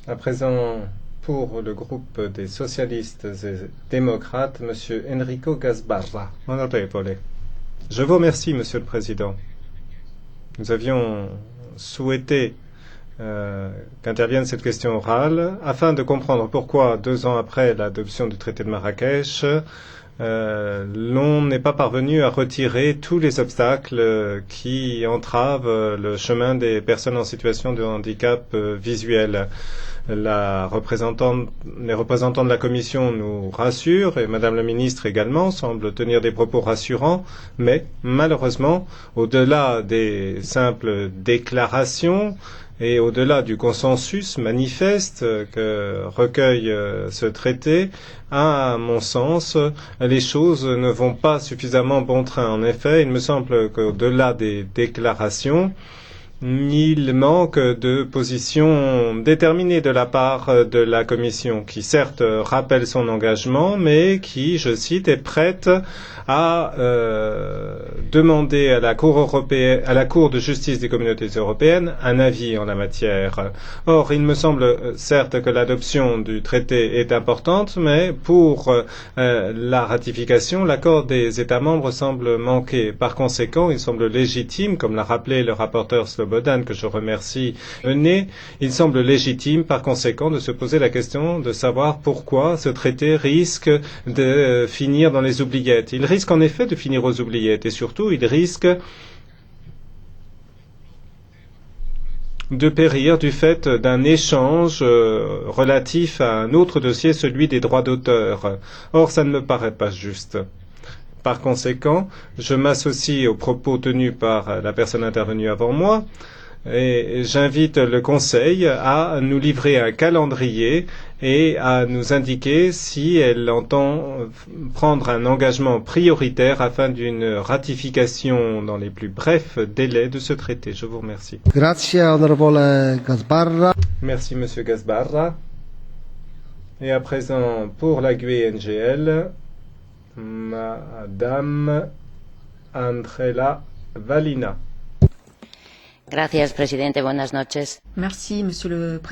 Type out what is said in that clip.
À présent, pour le groupe des socialistes et démocrates, Monsieur Enrico Gasbarra. Onorevole. Je vous remercie, Monsieur le Président. Nous avions souhaité qu'intervienne cette question orale afin de comprendre pourquoi, 2 ans après l'adoption du traité de Marrakech, l'on n'est pas parvenu à retirer tous les obstacles qui entravent le chemin des personnes en situation de handicap visuel. Les représentants de la Commission nous rassurent et Madame la Ministre également semble tenir des propos rassurants, mais malheureusement, au-delà des simples déclarations, et au-delà du consensus manifeste que recueille ce traité, à mon sens, les choses ne vont pas suffisamment bon train. En effet, il me semble qu'au-delà des déclarations, il manque de position déterminée de la part de la Commission, qui certes rappelle son engagement, mais qui, je cite, est prête à demander à la Cour européenne, à la Cour de justice des communautés européennes, un avis en la matière. Or, il me semble certes que l'adoption du traité est importante, mais pour la ratification, l'accord des États membres semble manquer. Par conséquent, il semble légitime, comme l'a rappelé le rapporteur Slobodan, que je remercie, il semble légitime, par conséquent, de se poser la question de savoir pourquoi ce traité risque de finir dans les oubliettes. Il risque en effet de finir aux oubliettes et surtout, il risque de périr du fait d'un échange relatif à un autre dossier, celui des droits d'auteur. Or, ça ne me paraît pas juste. Par conséquent, je m'associe aux propos tenus par la personne intervenue avant moi et j'invite le Conseil à nous livrer un calendrier et à nous indiquer si elle entend prendre un engagement prioritaire afin d'une ratification dans les plus brefs délais de ce traité. Je vous remercie. Grazie, onorevole Gasbarra. Merci, Monsieur Gasbarra. Et à présent, pour la GUE-NGL, Madame Andrela Valina. Gracias, presidente. Buenas noches. Merci, Monsieur le Président.